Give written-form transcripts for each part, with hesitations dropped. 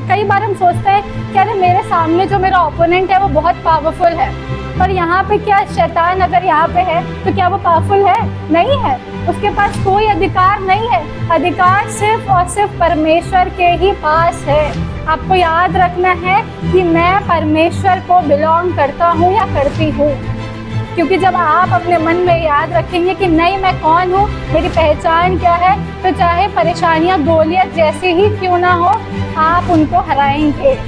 कई बार हम सोचते हैं कि अरे मेरे सामने जो मेरा ओपोनेंट है वो बहुत पावरफुल है, पर यहाँ पे क्या शैतान अगर यहाँ पे है तो क्या वो पावरफुल है? नहीं है, उसके पास कोई अधिकार नहीं है। अधिकार सिर्फ और सिर्फ परमेश्वर के ही पास है। आपको याद रखना है कि मैं परमेश्वर को बिलोंग करता हूँ या करती हूँ, क्योंकि जब आप अपने मन में याद रखेंगे कि नहीं मैं कौन हूँ, मेरी पहचान क्या है, तो चाहे परेशानियाँ गोलियत जैसी ही क्यों ना हो, आप उनको हराएंगे।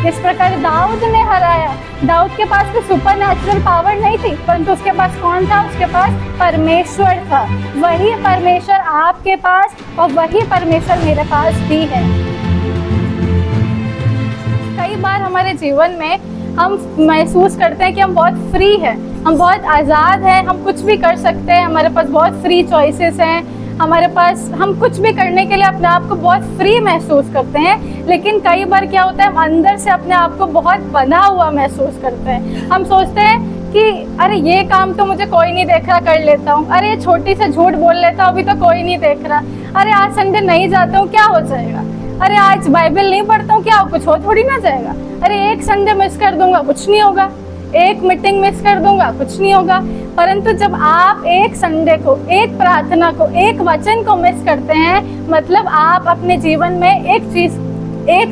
इस प्रकार दाऊद ने हराया। दाऊद के पास कोई सुपर नेचुरल पावर नहीं थी, परंतु उसके पास कौन था? उसके पास परमेश्वर था। वही परमेश्वर आपके पास और वही परमेश्वर मेरे पास भी है। कई बार हमारे जीवन में हम महसूस करते हैं कि हम बहुत फ्री हैं, हम बहुत आज़ाद हैं, हम कुछ भी कर सकते हैं, हमारे पास बहुत फ्री चॉइसेस हैं, हमारे पास हम कुछ भी करने के लिए अपने आप को बहुत फ्री महसूस करते हैं। लेकिन कई बार क्या होता है, हम अंदर से अपने आप को बहुत बंधा हुआ महसूस करते हैं। हम सोचते हैं कि अरे ये काम तो मुझे कोई नहीं देख रहा, कर लेता हूँ। अरे छोटी सी झूठ बोल लेता हूँ, अभी तो कोई नहीं देख रहा। अरे आज संडे नहीं जाता हूँ, क्या हो जाएगा? अरे आज बाइबल नहीं पढ़ता हूँ, क्या कुछ हो थोड़ी ना जाएगा। अरे एक संडे मिस कर दूंगा, कुछ नहीं होगा। एक मीटिंग मिस कर दूंगा, कुछ नहीं होगा। परंतु जब आप एक संडे को, एक प्रार्थना को, एक वचन को मिस करते हैं, मतलब आप अपने जीवन में एक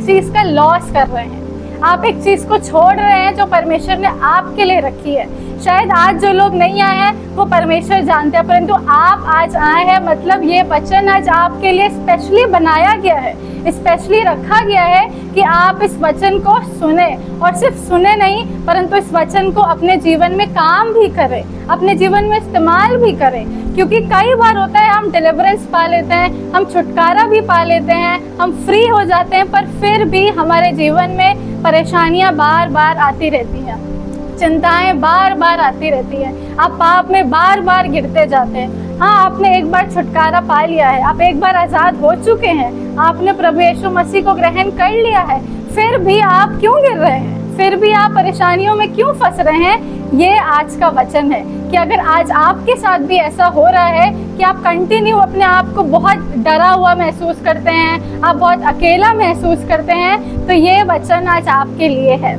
चीज का लॉस कर रहे हैं। आप एक चीज को छोड़ रहे हैं जो परमेश्वर ने आपके लिए रखी है। शायद आज जो लोग नहीं आए हैं वो परमेश्वर जानते हैं, परंतु आप आज आए हैं, मतलब ये वचन आज आपके लिए स्पेशली बनाया गया है, स्पेशली रखा गया है कि आप इस वचन को सुने, और सिर्फ सुने नहीं परंतु इस वचन को अपने जीवन में काम भी करें, अपने जीवन में इस्तेमाल भी करें। क्योंकि कई बार होता है हम डिलीवरेंस पा लेते हैं, हम छुटकारा भी पा लेते हैं, हम फ्री हो जाते हैं, पर फिर भी हमारे जीवन में परेशानियां बार बार आती रहती हैं, चिंताएं बार बार आती रहती हैं, आप पाप में बार बार गिरते जाते हैं। हाँ, आपने एक बार छुटकारा पा लिया है, आप एक बार आज़ाद हो चुके हैं, आपने प्रभु यीशु मसीह को ग्रहण कर लिया है, फिर भी आप क्यों गिर रहे हैं? फिर भी आप परेशानियों में क्यों फंस रहे हैं? ये आज का वचन है कि अगर आज आपके साथ भी ऐसा हो रहा है कि आप कंटिन्यू अपने आप को बहुत डरा हुआ महसूस करते हैं, आप बहुत अकेला महसूस करते हैं, तो ये वचन आज आपके लिए है।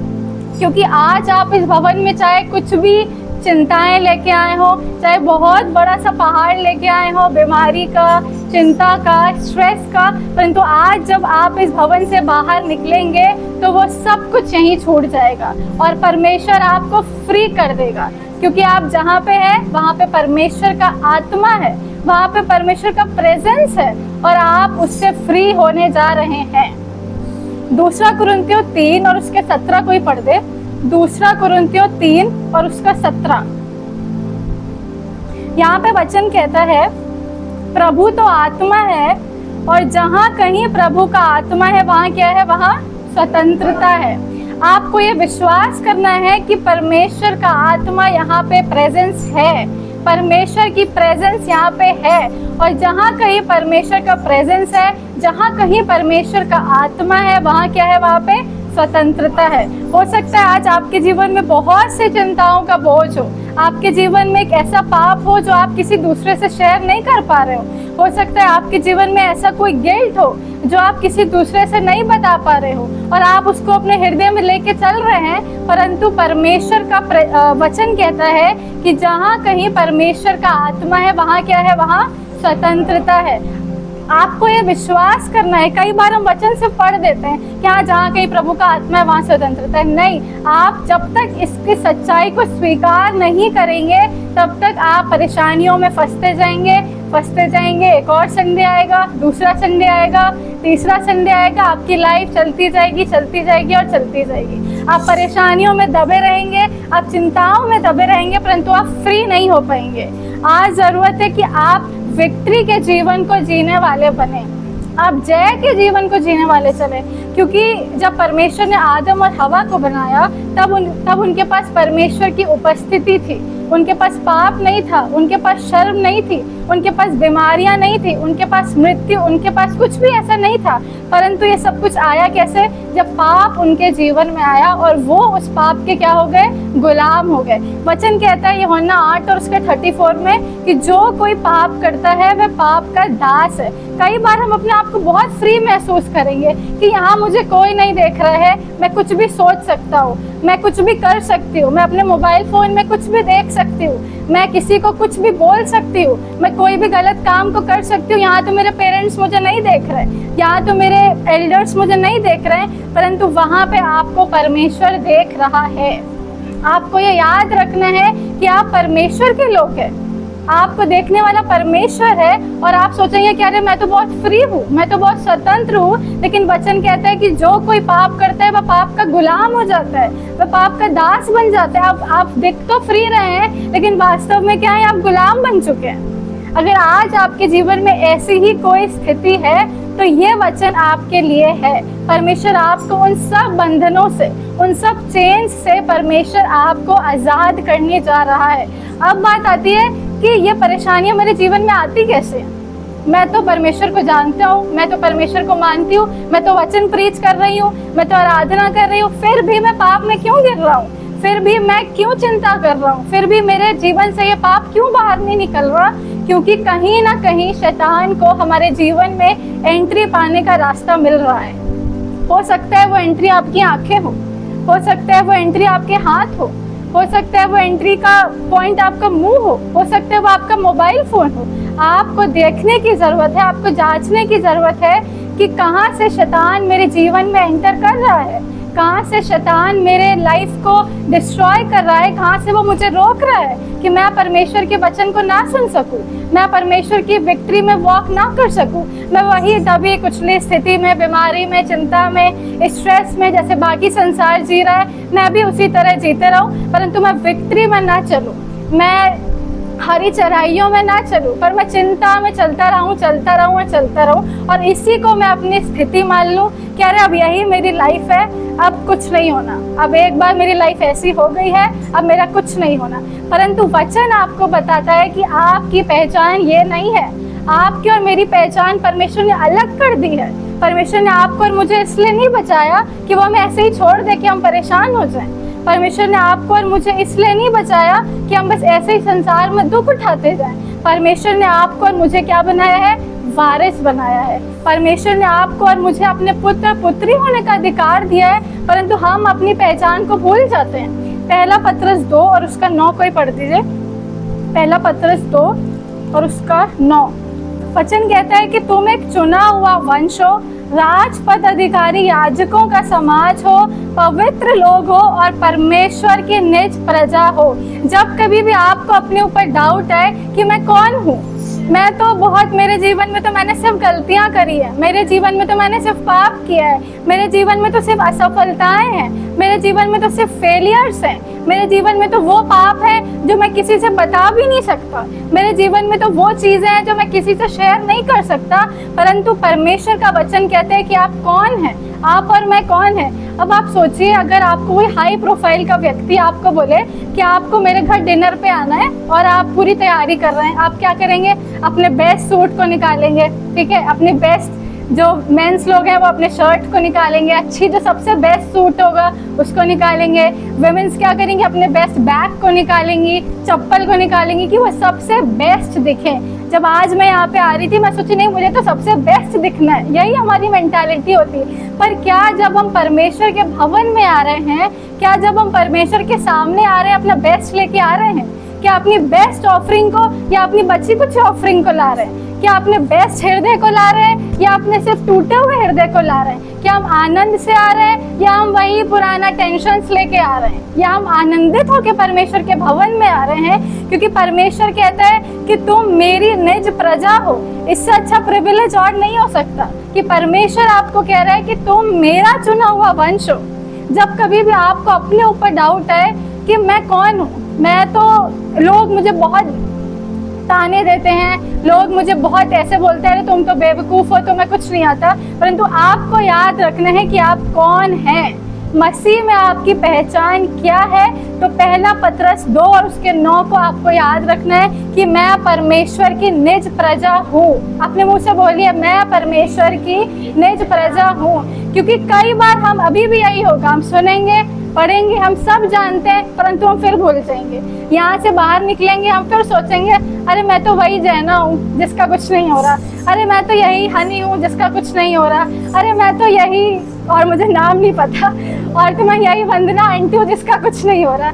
क्योंकि आज आप इस भवन में चाहे कुछ भी चिंताएं लेके आए हो, चाहे बहुत बड़ा सा पहाड़ लेके आए हो, बीमारी का, चिंता का, स्ट्रेस का, परंतु आज जब आप इस भवन से बाहर निकलेंगे तो वो सब कुछ यहीं छूट जाएगा और परमेश्वर आपको फ्री कर देगा। क्योंकि आप जहाँ पे हैं वहाँ पे परमेश्वर का आत्मा है, वहाँ पे परमेश्वर का प्रेजेंस है और आप उससे फ्री होने जा रहे हैं। 2 कुरिन्थियों 3 और उसके 17 कोई पढ़ दे। 2 कुरिन्थियों 3 और उसका 17। यहाँ पे वचन कहता है, प्रभु तो आत्मा है और जहाँ कहीं प्रभु का आत्मा है वहाँ क्या है? वहाँ स्वतंत्रता है। आपको ये विश्वास करना है कि परमेश्वर का आत्मा यहाँ पे प्रेजेंस है, परमेश्वर की प्रेजेंस यहाँ पे है, और जहाँ कहीं परमेश्वर का प्रेजेंस है, जहाँ कहीं परमेश्वर का आत्मा है, वहाँ क्या है? वहाँ पे स्वतंत्रता है। हो सकता है आज आपके जीवन में बहुत सी चिंताओं का बोझ हो, आपके जीवन में एक ऐसा पाप हो जो आप किसी दूसरे से शेयर नहीं कर पा रहे हो सकता है आपके जीवन में ऐसा कोई गिल्ट हो जो आप किसी दूसरे से नहीं बता पा रहे हो और आप उसको अपने हृदय में लेके चल रहे हैं, परंतु परमेश्वर का वचन कहता है कि जहाँ कहीं परमेश्वर का आत्मा है वहाँ क्या है? वहाँ स्वतंत्रता है। आपको ये विश्वास करना है। कई बार हम वचन से पढ़ देते हैं कि हाँ जहाँ कहीं प्रभु का आत्मा है वहाँ स्वतंत्रता है। नहीं, आप जब तक इसकी सच्चाई को स्वीकार नहीं करेंगे तब तक आप परेशानियों में फंसते जाएंगे। एक और संडे आएगा, दूसरा संडे आएगा, तीसरा संडे आएगा, आपकी लाइफ चलती जाएगी। आप परेशानियों में दबे रहेंगे, आप चिंताओं में दबे रहेंगे, परंतु आप फ्री नहीं हो पाएंगे। आज जरूरत है कि आप विक्ट्री के जीवन को जीने वाले बने, आप जय के जीवन को जीने वाले चले। क्योंकि जब परमेश्वर ने आदम और हवा को बनाया तब उनके पास परमेश्वर की उपस्थिति थी, उनके पास पाप नहीं था, उनके पास शर्म नहीं थी, उनके पास बीमारियां नहीं थी, उनके पास मृत्यु, उनके पास कुछ भी ऐसा नहीं था। परंतु ये सब कुछ आया कैसे? जब पाप उनके जीवन में आया और वो उस पाप के क्या हो गए? गुलाम हो गए। वचन कहता है यूहन्ना 8 और उसके 34 में कि जो कोई पाप करता है वह पाप का दास है। कई बार हम अपने आप को बहुत फ्री महसूस करेंगे कि यहाँ मुझे कोई नहीं देख रहा है, मैं कुछ भी सोच सकता हूँ, मैं कुछ भी कर सकती हूँ, मैं अपने मोबाइल फ़ोन में कुछ भी देख सकती हूँ, मैं किसी को कुछ भी बोल सकती हूँ, मैं कोई भी गलत काम को कर सकती हूँ। यहाँ तो मेरे पेरेंट्स मुझे नहीं देख रहे, यहाँ तो मेरे एल्डर्स मुझे नहीं देख रहे हैं, परंतु वहाँ पे आपको परमेश्वर देख रहा है। आपको ये याद रखना है कि आप परमेश्वर के लोग हैं, आपको देखने वाला परमेश्वर है। और आप सोचेंगे कि अरे मैं तो बहुत फ्री हूँ, मैं तो बहुत स्वतंत्र हूँ, लेकिन वचन कहता है कि जो कोई पाप करता है वह पाप का गुलाम हो जाता है, वह पाप का दास बन जाता है। आप दिख तो फ्री रहे हैं, लेकिन वास्तव में क्या है? आप गुलाम बन चुके हैं। अगर आज आपके जीवन में ऐसी ही कोई स्थिति है तो ये वचन आपके लिए है। परमेश्वर आपको उन सब बंधनों से, उन सब चेन्स से परमेश्वर आपको आज़ाद करने जा रहा है। अब बात आती है कि ये परेशानियां मेरे जीवन में आती कैसे हैं? मैं तो परमेश्वर को जानता हूँ, मैं तो परमेश्वर को मानती हूँ, मैं तो वचन प्रीच कर रही हूँ, मैं तो आराधना कर रही हूँ, फिर भी मैं पाप में क्यों गिर रहा हूँ? फिर भी मैं क्यों चिंता कर रहा हूँ? फिर भी मेरे जीवन से ये पाप क्यों बाहर नहीं निकल रहा? क्योंकि कहीं ना कहीं शैतान को हमारे जीवन में एंट्री पाने का रास्ता मिल रहा है। हो सकता है वो एंट्री आपकी आंखें हो सकता है वो एंट्री आपके हाथ हो सकता है वो एंट्री का पॉइंट आपका मुंह हो सकता है वो आपका मोबाइल फोन हो। आपको देखने की ज़रूरत है, आपको जांचने की ज़रूरत है कि कहाँ से शैतान मेरे जीवन में एंटर कर रहा है, कहाँ से शैतान मेरे लाइफ को डिस्ट्रॉय कर रहा है, कहाँ से वो मुझे रोक रहा है कि मैं परमेश्वर के वचन को ना सुन सकूं, मैं परमेश्वर की विक्ट्री में वॉक ना कर सकूं, मैं वही दबी कुचली स्थिति में, बीमारी में, चिंता में, स्ट्रेस में, जैसे बाकी संसार जी रहा है, मैं भी उसी तरह जीते रहूं, परंतु मैं विक्ट्री में ना चलूं, मैं हरी चढ़ाइयों में ना चलूं, पर मैं चिंता में चलता रहूं और इसी को मैं अपनी स्थिति मान लूं कि अरे अब यही मेरी लाइफ है, अब कुछ नहीं होना, अब एक बार मेरी लाइफ ऐसी हो गई है, अब मेरा कुछ नहीं होना। परंतु वचन आपको बताता है कि आपकी पहचान ये नहीं है। आपकी और मेरी पहचान परमेश्वर ने अलग कर दी है। परमेश्वर ने आपको और मुझे इसलिए नहीं बचाया कि वो हमें ऐसे ही छोड़ दे कि हम परेशान हो जाएं। परमेश्वर ने आपको और मुझे इसलिए नहीं बचाया कि हम बस ऐसे ही संसार में दुख उठाते जाएं। परमेश्वर ने आपको और मुझे क्या बनाया है? वारिस बनाया है। परमेश्वर ने आपको और मुझे अपने पुत्र पुत्री होने का अधिकार दिया है, परंतु हम अपनी पहचान को भूल जाते हैं। पहला पत्रस 2 और उसका 9 कोई पढ़ दीजिए। पहला पत्रस 2 और उसका 9 वचन कहता है कि तुम एक चुना हुआ वंश हो, राजपद अधिकारी, याजकों का समाज हो, पवित्र लोग हो और परमेश्वर की निज प्रजा हो। जब कभी भी आपको अपने ऊपर डाउट है कि मैं कौन हूँ, मैं तो बहुत, मेरे जीवन में तो मैंने सिर्फ गलतियाँ करी है, मेरे जीवन में तो मैंने सिर्फ पाप किया है, मेरे जीवन में तो सिर्फ असफलताएं हैं, मेरे जीवन में तो सिर्फ फेलियर्स हैं, मेरे जीवन में तो वो पाप है जो मैं किसी से बता भी नहीं सकता, मेरे जीवन में तो वो चीज़ें हैं जो मैं किसी से शेयर नहीं कर सकता। परंतु परमेश्वर का वचन कहते हैं कि आप कौन हैं, आप और मैं कौन है। अब आप सोचिए, अगर आपको कोई हाई प्रोफाइल का व्यक्ति आपको बोले कि आपको मेरे घर डिनर पे आना है और आप पूरी तैयारी कर रहे हैं, आप क्या करेंगे? अपने बेस्ट सूट को निकालेंगे, ठीक है, अपने बेस्ट, जो मेंस लोग हैं वो अपने शर्ट को निकालेंगे, अच्छी जो सबसे बेस्ट सूट होगा उसको निकालेंगे। वुमेन्स क्या करेंगी? अपने बेस्ट बैग को निकालेंगी, चप्पल को निकालेंगी कि वो सबसे बेस्ट दिखे। जब आज मैं यहाँ पे आ रही थी, मैं सोची नहीं, मुझे तो सबसे बेस्ट दिखना है, यही हमारी मेंटालिटी होती है। पर क्या जब हम परमेश्वर के भवन में आ रहे हैं, क्या जब हम परमेश्वर के सामने आ रहे हैं, अपना बेस्ट लेके आ रहे हैं? क्या अपनी बेस्ट ऑफरिंग को या अपनी बची कुछ ऑफरिंग को ला रहे हैं? क्या अपने बेस्ट हृदय को ला रहे हैं या अपने सिर्फ टूटे हुए हृदय को ला रहे हैं? क्या हम आनंद से आ रहे हैं या हम वही पुराना टेंशन्स लेके आ रहे हैं? या हम आनंदित होकर परमेश्वर के भवन में आ रहे हैं? क्योंकि परमेश्वर कहता है कि तुम मेरी निज प्रजा हो। इससे अच्छा प्रिविलेज और नहीं हो सकता कि परमेश्वर आपको कह रहा है कि तुम मेरा चुना हुआ वंश हो। जब कभी भी आपको अपने ऊपर डाउट है कि मैं कौन हूँ, मैं तो, लोग मुझे बहुत ताने देते हैं, लोग मुझे बहुत ऐसे बोलते हैं तुम तो बेवकूफ़ हो, तुम्हें कुछ नहीं आता, परंतु आपको याद रखना है कि आप कौन हैं। मसीह में आपकी पहचान क्या है, तो पहला पतरस 2 और उसके 9 को आपको याद रखना है कि मैं परमेश्वर की निज प्रजा हूँ। अपने मुंह से बोलिए, मैं परमेश्वर की निज प्रजा हूँ। क्योंकि कई बार हम अभी भी यही होगा, हम सुनेंगे, पढ़ेंगे, हम सब जानते हैं, परंतु हम फिर भूल जाएंगे। यहाँ से बाहर निकलेंगे, हम फिर सोचेंगे, अरे मैं तो वही जैना हूँ जिसका कुछ नहीं हो रहा, अरे मैं तो यही हनी हूँ जिसका कुछ नहीं हो रहा, अरे मैं तो यही, और मुझे नाम नहीं पता, और तो मैं यही वंदना आंटी हूँ जिसका कुछ नहीं हो रहा।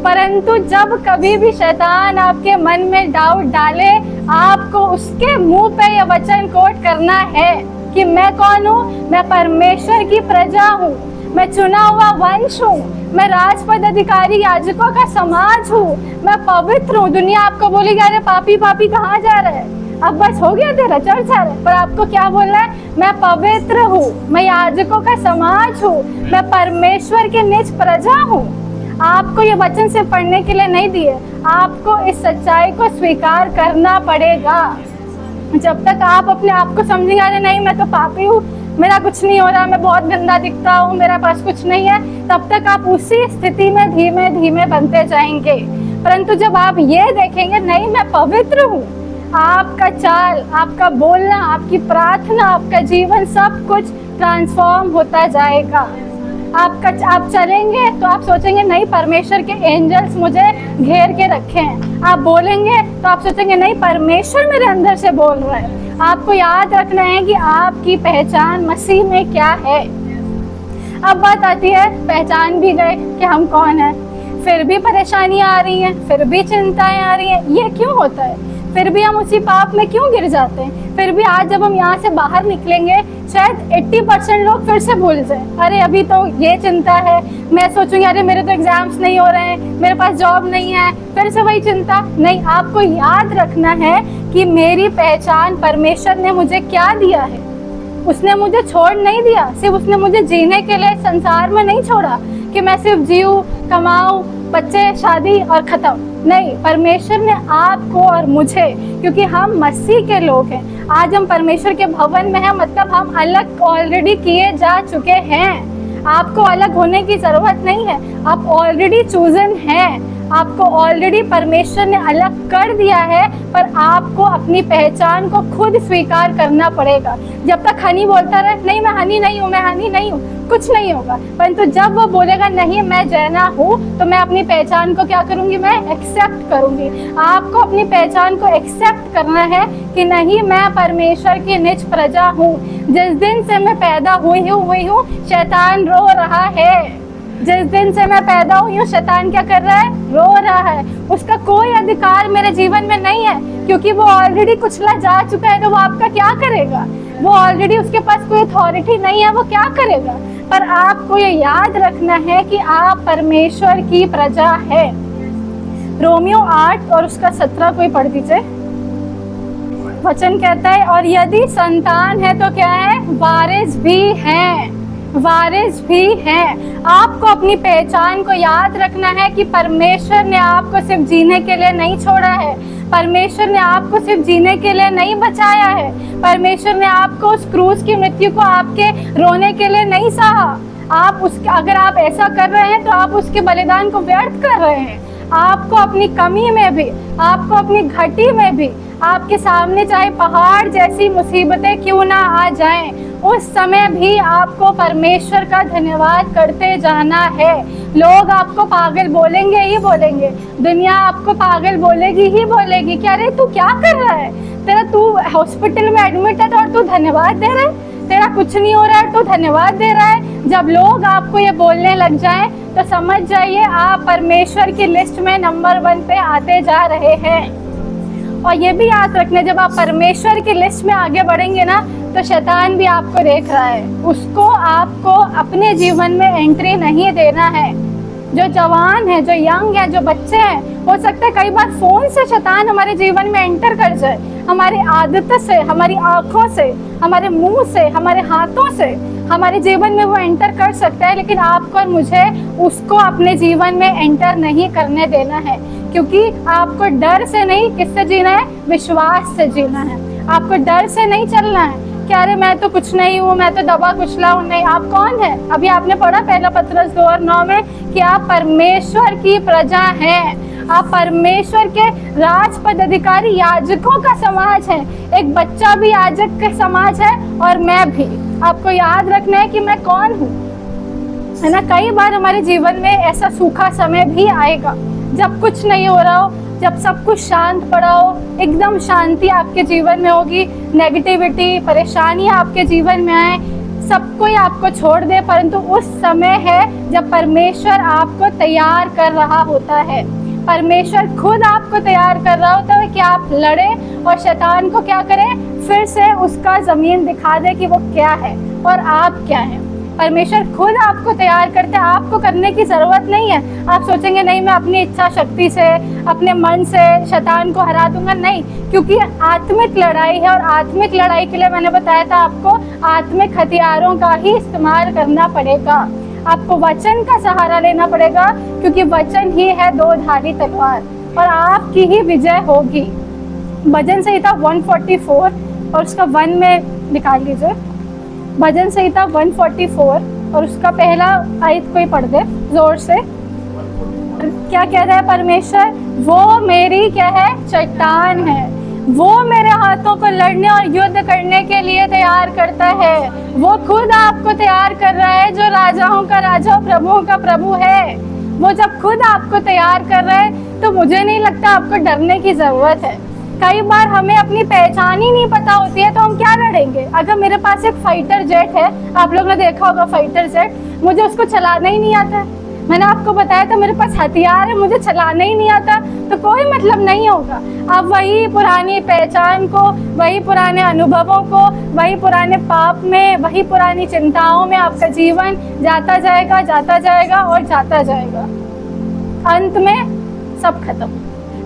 परंतु जब कभी भी शैतान आपके मन में डाउट डाले, आपको उसके मुंह पे यह वचन कोट करना है कि मैं कौन हूँ, मैं परमेश्वर की प्रजा हूँ, मैं चुना हुआ वंश हूँ, मैं राजपद अधिकारी याजकों का समाज हूँ, मैं पवित्र हूँ। दुनिया आपको बोलेगी, अरे पापी पापी कहाँ जा रहा है, अब बस हो गया तेरा, चर्च जा रहा है। पर आपको क्या बोलना है, मैं पवित्र हूँ, मैं याजकों का समाज हूँ, मैं परमेश्वर के निज प्रजा हूँ। आपको ये वचन से पढ़ने के लिए नहीं दिए, आपको इस सच्चाई को स्वीकार करना पड़ेगा। जब तक आप अपने आप को समझेंगे, अरे नहीं मैं तो पापी हूँ, मेरा कुछ नहीं हो रहा, मैं बहुत गंदा दिखता हूँ, मेरे पास कुछ नहीं है, तब तक आप उसी स्थिति में धीमे धीमे बनते जाएंगे। परंतु जब आप ये देखेंगे, नहीं मैं पवित्र हूँ, आपका चाल, आपका बोलना, आपकी प्रार्थना, आपका जीवन, सब कुछ ट्रांसफॉर्म होता जाएगा। आप चलेंगे तो आप सोचेंगे, नहीं परमेश्वर के एंजल्स मुझे घेर के रखे हैं। आप बोलेंगे तो आप सोचेंगे, नहीं परमेश्वर मेरे अंदर से बोल रहा है। आपको याद रखना है कि आपकी पहचान मसीह में क्या है। अब बात आती है, पहचान भी गए कि हम कौन हैं, फिर भी परेशानियां आ रही हैं, फिर भी चिंताएं आ रही हैं। ये क्यों होता है? फिर भी हम उसी पाप में क्यों गिर जाते हैं? फिर भी आज जब हम यहाँ से बाहर निकलेंगे, शायद 80% लोग फिर से भूल जाए, अरे अभी तो ये चिंता है, मैं सोचूंगी अरे मेरे तो एग्जाम्स नहीं हो रहे हैं, मेरे पास जॉब नहीं है, फिर से वही चिंता। नहीं, आपको याद रखना है कि मेरी पहचान परमेश्वर ने मुझे क्या दिया है। उसने मुझे छोड़ नहीं दिया, सिर्फ उसने मुझे जीने के लिए संसार में नहीं छोड़ा कि मैं सिर्फ जीऊँ, कमाऊँ, बच्चे, शादी और खत्म। नहीं, परमेश्वर ने आपको और मुझे, क्योंकि हम मसीह के लोग हैं, आज हम परमेश्वर के भवन में हैं, मतलब हम अलग ऑलरेडी किए जा चुके हैं। आपको अलग होने की जरूरत नहीं है, आप ऑलरेडी चूजन हैं, आपको ऑलरेडी परमेश्वर ने अलग कर दिया है। पर आपको अपनी पहचान को खुद स्वीकार करना पड़ेगा। जब तक हनी बोलता रहे, नहीं मैं हनी नहीं हूँ, मैं हनी नहीं हूँ, कुछ नहीं होगा। परंतु जब वो बोलेगा नहीं मैं जैना हूँ, तो मैं अपनी पहचान को क्या करूँगी, मैं एक्सेप्ट करूँगी। आपको अपनी पहचान को एक्सेप्ट करना है कि नहीं मैं परमेश्वर की निज प्रजा हूँ। जिस दिन से मैं पैदा हुई हूँ शैतान रो रहा है। जिस दिन से मैं पैदा हुई हूँ शैतान क्या कर रहा है, रो रहा है। उसका कोई अधिकार मेरे जीवन में नहीं है, क्योंकि वो ऑलरेडी कुचला जा चुका है। तो वो आपका क्या करेगा? वो ऑलरेडी, उसके पास कोई अथॉरिटी नहीं है, वो क्या करेगा? पर आपको ये याद रखना है कि आप परमेश्वर की प्रजा है। रोमियो 8 और उसका 17 कोई पढ़ दीजिए। वचन कहता है, और यदि संतान है तो क्या है, वारिस भी हैं, वारिस भी हैं। आपको अपनी पहचान को याद रखना है कि परमेश्वर ने आपको सिर्फ जीने के लिए नहीं छोड़ा है, परमेश्वर ने आपको सिर्फ जीने के लिए नहीं बचाया है, परमेश्वर ने आपको उस क्रूस की मृत्यु को आपके रोने के लिए नहीं सहा। आप उसके, अगर आप ऐसा कर रहे हैं तो आप उसके बलिदान को व्यर्थ कर रहे हैं। आपको अपनी कमी में भी, आपको अपनी घटी में भी, आपके सामने चाहे पहाड़ जैसी मुसीबतें क्यों ना आ जाएं, उस समय भी आपको परमेश्वर का धन्यवाद करते जाना है। लोग आपको पागल बोलेंगे ही बोलेंगे, दुनिया आपको पागल बोलेगी ही बोलेगी कि अरे तू क्या कर रहा है, तेरा तू हॉस्पिटल में एडमिट है तो और तू धन्यवाद दे रहा है, तेरा कुछ नहीं हो रहा है तो धन्यवाद दे रहा है। जब लोग आपको ये बोलने लग जाएं तो समझ जाइए आप परमेश्वर की लिस्ट में नंबर 1 पे आते जा रहे हैं। और ये भी याद रखना, जब आप परमेश्वर की लिस्ट में आगे बढ़ेंगे ना, तो शैतान भी आपको देख रहा है, उसको आपको अपने जीवन में एंट्री नहीं देना है। जो जवान है, जो यंग है, जो बच्चे हैं, हो सकता है कई बार फोन से शैतान हमारे जीवन में एंटर कर जाए, हमारी आदत से, हमारी आंखों से, हमारे मुंह से, हमारे हाथों से हमारे जीवन में वो एंटर कर सकता है। लेकिन आपको और मुझे उसको अपने जीवन में एंटर नहीं करने देना है, क्योंकि आपको डर से नहीं, किससे जीना है, विश्वास से जीना है। आपको डर से नहीं चलना है, कह रहे मैं तो कुछ नहीं हूँ, मैं तो दबा कुचला हूँ। नहीं, आप कौन है? अभी आपने पढ़ा पहला पत्रस 2:9 में कि आप परमेश्वर की प्रजा हैं, आप परमेश्वर के राजपद अधिकारी याजकों का समाज है। एक बच्चा भी याजक का समाज है और मैं भी। आपको याद रखना है कि मैं कौन हूँ, है ना। कई बार हमारे जीवन में ऐसा सूखा समय भी आएगा जब कुछ नहीं हो रहा हो, जब सब कुछ शांत पड़ा हो, एकदम शांति आपके जीवन में होगी, नेगेटिविटी परेशानी आपके जीवन में आए, सब कोई आपको छोड़ दे, परंतु उस समय है जब परमेश्वर आपको तैयार कर रहा होता है। परमेश्वर खुद आपको तैयार कर रहा होता है कि आप लड़े और शैतान को क्या करें, फिर से उसका जमीन दिखा दे कि वो क्या है और आप क्या हैं। परमेश्वर खुद आपको तैयार करते हैं, आपको करने की ज़रूरत नहीं है। आप सोचेंगे नहीं मैं अपनी इच्छा शक्ति से, अपने मन से शैतान को हरा दूंगा, नहीं, क्योंकि आत्मिक लड़ाई है और आत्मिक लड़ाई के लिए मैंने बताया था आपको आत्मिक हथियारों का ही इस्तेमाल करना पड़ेगा। आपको वचन का सहारा लेना पड़ेगा, क्योंकि वचन ही है दो धारी तलवार और आपकी ही विजय होगी। भजन संहिता 144 और उसका 1 में निकाल लीजिए। भजन संहिता 144 और उसका पहला आयत कोई पढ़ दे जोर से। क्या कह रहा है परमेश्वर? वो मेरी क्या है, चट्टान है, वो मेरे हाथों को लड़ने और युद्ध करने के लिए तैयार करता है। वो खुद आपको तैयार कर रहा है, जो राजाओं का राजा और प्रभुओं का प्रभु है। वो जब खुद आपको तैयार कर रहा है तो मुझे नहीं लगता आपको डरने की जरूरत है। कई बार हमें अपनी पहचान ही नहीं पता होती है तो हम क्या लड़ेंगे। अगर मेरे पास एक फाइटर जेट है, आप लोग ने देखा होगा फाइटर जेट, मुझे उसको चलाना ही नहीं आता, मैंने आपको बताया था मेरे पास हथियार है, मुझे चलाना ही नहीं आता, तो कोई मतलब नहीं होगा। अब वही पुरानी पहचान को, वही पुराने अनुभवों को, वही पुराने पाप में, वही पुरानी चिंताओं में आपका जीवन जाता जाएगा, जाता जाएगा और जाता जाएगा, अंत में सब खत्म।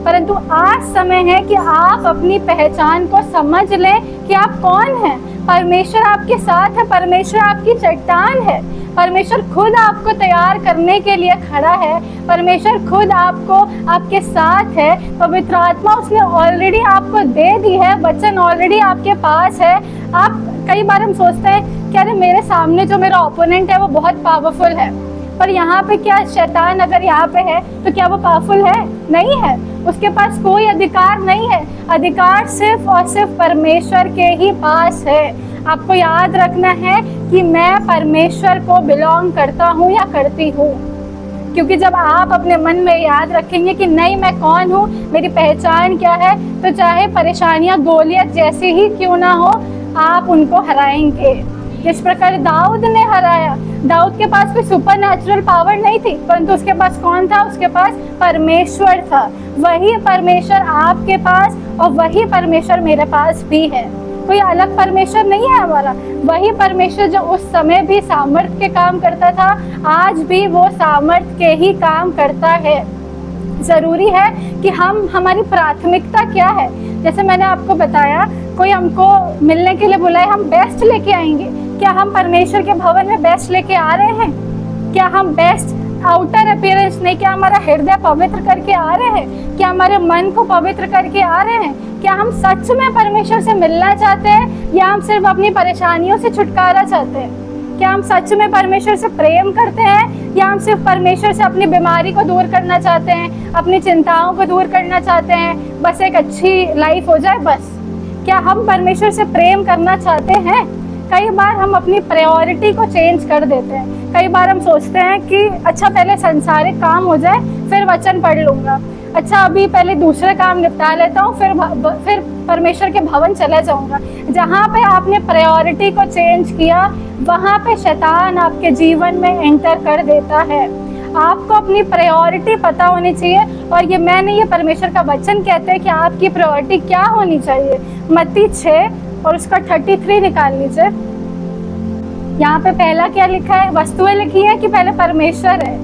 परंतु आज समय है कि आप अपनी पहचान को समझ लें कि आप कौन हैं। परमेश्वर आपके साथ है, परमेश्वर आपकी चट्टान है, परमेश्वर खुद आपको तैयार करने के लिए खड़ा है, परमेश्वर खुद आपको आपके साथ है। पवित्र आत्मा उसने ऑलरेडी आपको दे दी है, वचन ऑलरेडी आपके पास है। आप कई बार हम सोचते हैं कि अरे मेरे सामने जो मेरा ओपोनेंट है वो बहुत पावरफुल है, पर यहाँ पे क्या शैतान अगर यहाँ पे है तो क्या वो पावरफुल है? नहीं है, उसके पास कोई अधिकार नहीं है। अधिकार सिर्फ और सिर्फ परमेश्वर के ही पास है। आपको याद रखना है कि मैं परमेश्वर को बिलोंग करता हूँ या करती हूँ, क्योंकि जब आप अपने मन में याद रखेंगे कि नहीं मैं कौन हूँ, मेरी पहचान क्या है, तो चाहे परेशानियाँ गोलियत जैसी ही क्यों ना हो, आप उनको हराएंगे। जिस प्रकार दाऊद ने हराया, दाऊद के पास कोई सुपर नेचुरल पावर नहीं थी, परंतु उसके पास कौन था? उसके पास परमेश्वर था। वही परमेश्वर आपके पास और वही परमेश्वर मेरे पास भी है। कोई अलग परमेश्वर नहीं है हमारा। वही परमेश्वर जो उस समय भी सामर्थ्य के काम करता था, आज भी वो सामर्थ्य के ही काम करता है। ज़रूरी है कि हमारी प्राथमिकता क्या है। जैसे मैंने आपको बताया, कोई हमको मिलने के लिए बुलाए, हम बेस्ट लेके आएंगे। क्या हम परमेश्वर के भवन में बेस्ट लेके आ रहे हैं? क्या हम बेस्ट आउटर अपीयरेंस नहीं, क्या हमारा हृदय पवित्र करके आ रहे हैं? क्या हमारे मन को पवित्र करके आ रहे हैं? क्या हम सच में परमेश्वर से मिलना चाहते हैं या हम सिर्फ अपनी परेशानियों से छुटकारा चाहते हैं? क्या हम सच में परमेश्वर से प्रेम करते हैं या हम सिर्फ परमेश्वर से अपनी बीमारी को दूर करना चाहते हैं, अपनी चिंताओं को दूर करना चाहते हैं, बस एक अच्छी लाइफ हो जाए बस? क्या हम परमेश्वर से प्रेम करना चाहते हैं? कई बार हम अपनी प्रायोरिटी को चेंज कर देते हैं। कई बार हम सोचते हैं कि अच्छा पहले संसारिक काम हो जाए फिर वचन पढ़ लूँगा, अच्छा अभी पहले दूसरे काम निपटा लेता हूँ, फिर परमेश्वर के भवन चला जाऊँगा। जहाँ पे आपने प्रायोरिटी को चेंज किया, वहाँ पे शैतान आपके जीवन में एंटर कर देता है। आपको अपनी प्रायोरिटी पता होनी चाहिए, और ये मैं नहीं, ये परमेश्वर का वचन कहते हैं कि आपकी प्रायोरिटी क्या होनी चाहिए। मत्ती 6 और उसका 33 निकाल लीजिए। यहाँ पे पहला क्या लिखा है? वस्तुएं लिखी है कि पहले परमेश्वर है?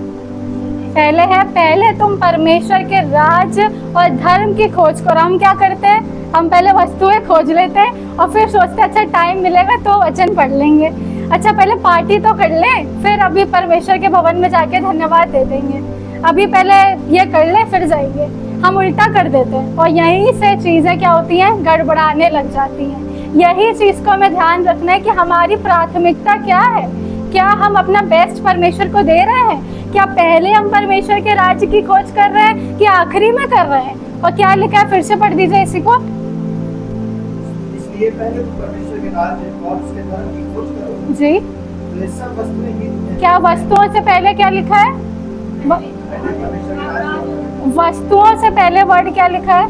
पहले है, पहले तुम परमेश्वर के राज और धर्म की खोज करो। हम क्या करते हैं? हम पहले वस्तुएं खोज लेते हैं और फिर सोचते हैं अच्छा टाइम मिलेगा तो वचन पढ़ लेंगे, अच्छा पहले पार्टी तो कर लें, फिर अभी परमेश्वर के भवन में जाके धन्यवाद दे देंगे, अभी पहले ये कर लें फिर जाएंगे। हम उल्टा कर देते हैं और यहीं से चीज़ें क्या होती हैं? गड़बड़ाने लग जाती हैं। यही चीज़ को हमें ध्यान रखना है कि हमारी प्राथमिकता क्या है। क्या हम अपना बेस्ट परमेश्वर को दे रहे हैं? क्या पहले हम परमेश्वर के राज्य की खोज कर रहे हैं कि आखिरी में कर रहे हैं? और क्या लिखा है, फिर से पढ़ दीजिए इसी को। इसलिए पहले परमेश्वर के राज्य और उसके धर्म की खोज करो जी, तो ये सब वस्तुएं ही क्या वस्तुओं से पहले क्या लिखा है? पहले परमेश्वर के राज्य वस्तुओं से पहले वर्ड क्या लिखा है?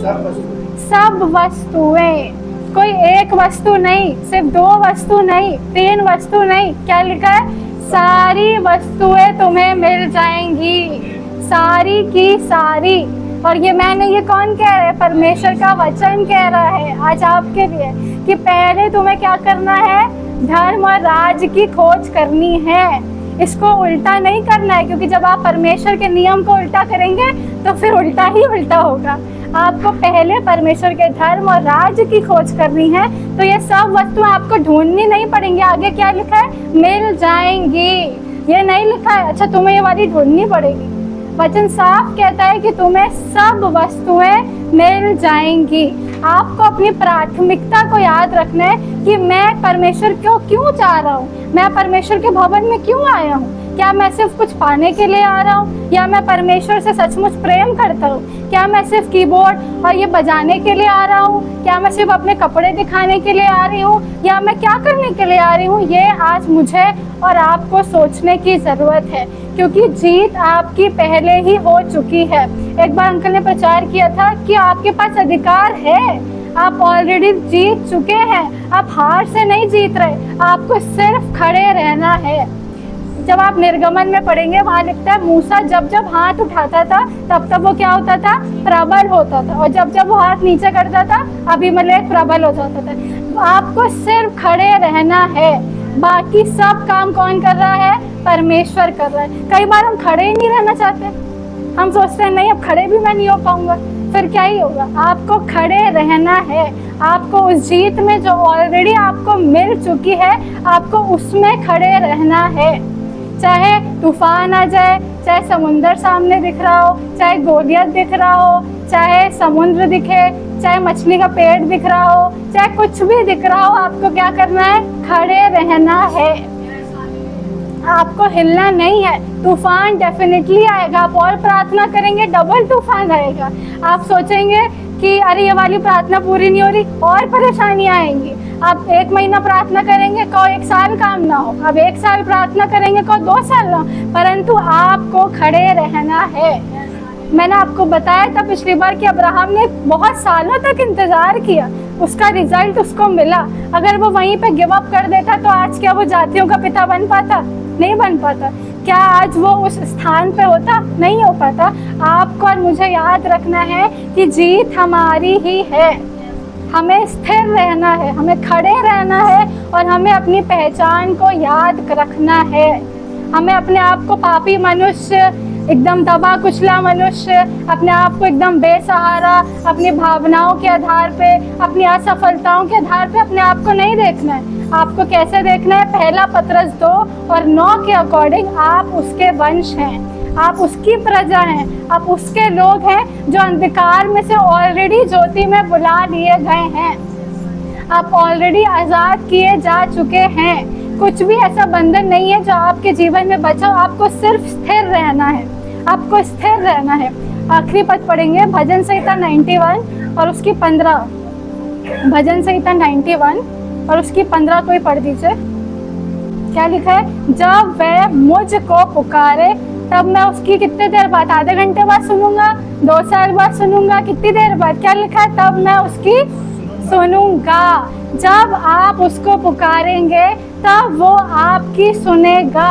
सब वस्तुएं, सब वस्तुएं, कोई एक वस्तु नहीं, सिर्फ 2 वस्तु नहीं, 3 वस्तु नहीं, क्या लिखा है? सारी वस्तुएं तुम्हें मिल जाएंगी, सारी की सारी। और ये ये कौन कह रहा है? परमेश्वर का वचन कह रहा है आज आपके लिए कि पहले तुम्हें क्या करना है? धर्म और राज की खोज करनी है। इसको उल्टा नहीं करना है, क्योंकि जब आप परमेश्वर के नियम को उल्टा करेंगे तो फिर उल्टा ही उल्टा होगा। आपको पहले परमेश्वर के धर्म और राज्य की खोज करनी है, तो ये सब वस्तुएं आपको ढूंढनी नहीं पड़ेंगी। आगे क्या लिखा है? मिल जाएंगी। ये नहीं लिखा है अच्छा तुम्हें ये वाली ढूंढनी पड़ेगी। वचन साफ कहता है कि तुम्हें सब वस्तुएं मिल जाएंगी। आपको अपनी प्राथमिकता को याद रखना है कि मैं परमेश्वर को क्यों चाह रहा हूँ, मैं परमेश्वर के भवन में क्यों आया हूँ। क्या मैं सिर्फ कुछ पाने के लिए आ रहा हूँ, या मैं परमेश्वर से सचमुच प्रेम करता हूँ? क्या मैं सिर्फ कीबोर्ड और ये बजाने के लिए आ रहा हूँ? क्या मैं सिर्फ अपने कपड़े दिखाने के लिए आ रही हूँ, या मैं क्या करने के लिए आ रही हूँ? ये आज मुझे और आपको सोचने की ज़रूरत है, क्योंकि जीत आपकी पहले ही हो चुकी है। एक बार अंकल ने प्रचार किया था कि आपके पास अधिकार है, आप ऑलरेडी जीत चुके हैं। आप हार से नहीं जीत रहे, आपको सिर्फ खड़े रहना है। जब आप निर्गमन में पढ़ेंगे वहाँ लिखता है मूसा जब जब हाथ उठाता था तब तब वो क्या होता था? प्रबल होता था, और जब जब वो हाथ नीचे करता था अबीमेलेक प्रबल हो जाता था। आपको सिर्फ खड़े रहना है, बाकी सब काम कौन कर रहा है? परमेश्वर कर रहा है। कई बार हम खड़े ही नहीं रहना चाहते, हम सोचते हैं नहीं अब खड़े भी मैं नहीं हो पाऊंगा, फिर क्या ही होगा? आपको खड़े रहना है। आपको उस जीत में जो ऑलरेडी आपको मिल चुकी है, आपको उसमें खड़े रहना है। चाहे तूफान आ जाए, चाहे समुंदर सामने दिख रहा हो, चाहे गोलियत दिख रहा हो, चाहे समुद्र दिखे, चाहे मछली का पेट दिख रहा हो, चाहे कुछ भी दिख रहा हो, आपको क्या करना है? खड़े रहना है। आपको हिलना नहीं है। तूफान डेफिनेटली आएगा, आप और प्रार्थना करेंगे डबल तूफान आएगा। आप सोचेंगे कि अरे ये वाली प्रार्थना पूरी नहीं हो रही, और परेशानियां आएंगी। आप 1 महीना प्रार्थना करेंगे को 1 साल काम ना हो, अब 1 साल प्रार्थना करेंगे को 2 साल ना हो, परंतु आपको खड़े रहना है। मैंने आपको बताया था पिछली बार कि अब्राहम ने बहुत सालों तक इंतजार किया, उसका रिजल्ट उसको मिला। अगर वो वहीं पे गिव अप कर देता तो आज क्या वो जातियों का पिता बन पाता? नहीं बन पाता। क्या आज वो उस स्थान पे होता? नहीं हो पाता। आपको और मुझे याद रखना है कि जीत हमारी ही है। हमें स्थिर रहना है, हमें खड़े रहना है, और हमें अपनी पहचान को याद रखना है। हमें अपने आप को पापी मनुष्य, एकदम दबा कुचला मनुष्य, अपने आप को एकदम बेसहारा, अपनी भावनाओं के आधार पे, अपनी असफलताओं के आधार पे अपने आप को नहीं देखना है। आपको कैसे देखना है? पहला पत्रस 2:9 के अकॉर्डिंग आप उसके वंश हैं, आप उसकी प्रजा हैं, आप उसके लोग हैं जो अंधकार में से ऑलरेडी ज्योति में बुला लिए गए हैं। आप ऑलरेडी आज़ाद किए जा चुके हैं। कुछ भी ऐसा बंधन नहीं है जो आपके जीवन में बचा। आपको सिर्फ स्थिर रहना है, आपको स्थिर रहना है। आखिरी पद पढ़ेंगे, भजन संहिता 91 और उसकी 15। भजन संहिता 91 और उसकी 15 कोई पढ़ दीजिए। क्या लिखा है? जब वह मुझको पुकारे तब मैं उसकी कितने देर बाद? आधे घंटे बाद सुनूंगा, 2 साल बाद सुनूंगा, कितनी देर बाद? क्या लिखा है? तब मैं उसकी सुनूंगा। जब आप उसको पुकारेंगे तब वो आपकी सुनेगा।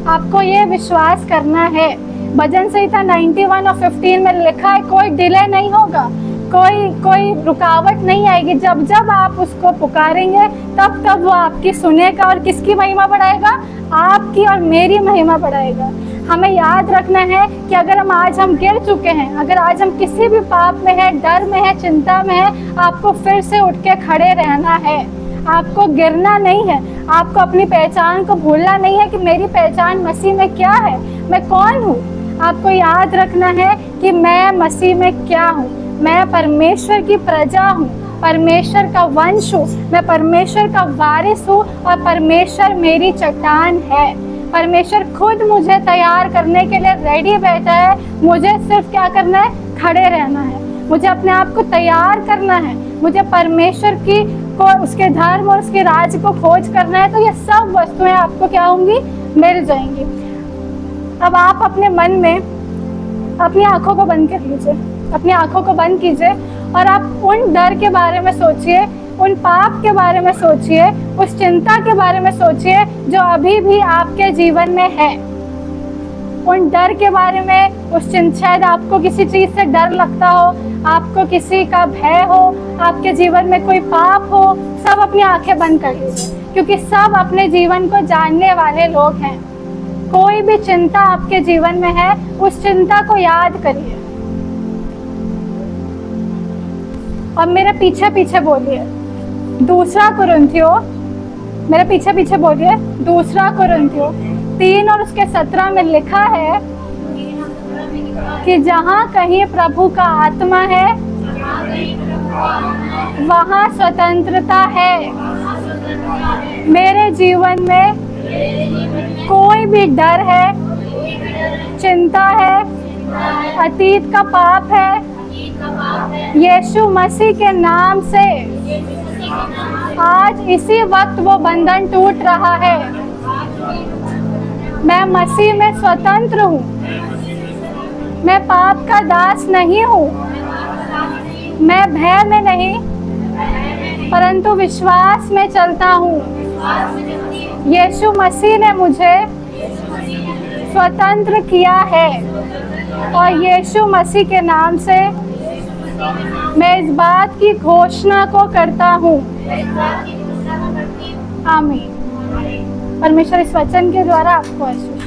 आपको ये विश्वास करना है। भजन संहिता 91 और 15 में लिखा है कोई डिले नहीं होगा, कोई रुकावट नहीं आएगी। जब जब आप उसको पुकारेंगे तब तब वो आपकी सुनेगा। और किसकी महिमा बढ़ाएगा? आपकी और मेरी महिमा बढ़ाएगा। हमें याद रखना है कि अगर हम गिर चुके हैं, अगर आज हम किसी भी पाप में है, डर में है, चिंता में है, आपको फिर से उठ के खड़े रहना है। आपको गिरना नहीं है। आपको अपनी पहचान को भूलना नहीं है कि मेरी पहचान मसीह में क्या है, मैं कौन हूँ। आपको याद रखना है कि मैं मसीह में क्या हूँ। मैं परमेश्वर की प्रजा हूँ, परमेश्वर का वंश हूँ, मैं परमेश्वर का वारिस हूँ और परमेश्वर मेरी चट्टान है। परमेश्वर खुद मुझे तैयार करने के लिए रेडी बैठा है, मुझे सिर्फ क्या करना है, खड़े रहना है। मुझे अपने आप को तैयार करना है, मुझे परमेश्वर की को उसके धर्म और उसके राज को खोज करना है, तो ये सब वस्तुएं आपको क्या होंगी, मिल जाएंगी। अब आप अपने मन में अपनी आंखों को बंद कर लीजिए, अपनी आंखों को बंद कीजिए और आप उन डर के बारे में सोचिए, उन पाप के बारे में सोचिए, उस चिंता के बारे में सोचिए जो अभी भी आपके जीवन में है। उन डर के बारे में, उस शायद आपको किसी चीज़ से डर लगता हो, आपको किसी का भय हो, आपके जीवन में कोई पाप हो, सब अपनी आंखें बंद कर लीजिए, क्योंकि सब अपने जीवन को जानने वाले लोग हैं। कोई भी चिंता आपके जीवन में है, उस चिंता को याद करिए और मेरे पीछे पीछे बोलिए, 2 कुरिन्थियों, मेरे पीछे पीछे बोलिए, 2 कुरिन्थियों 3 और उसके 17 में लिखा है कि जहाँ कहीं प्रभु का आत्मा है वहाँ स्वतंत्रता है। मेरे जीवन में कोई भी डर है, चिंता है, अतीत का पाप है, यीशु मसीह के नाम से आज इसी वक्त वो बंधन टूट रहा है। मैं मसीह में स्वतंत्र हूँ, मैं पाप का दास नहीं हूँ, मैं भय में नहीं परंतु विश्वास में चलता हूँ। यीशु मसीह ने मुझे स्वतंत्र किया है और यीशु मसीह के नाम से मैं इस बात की घोषणा को करता हूँ। आमीन। परमेश्वर इस वचन के द्वारा आपको आशीष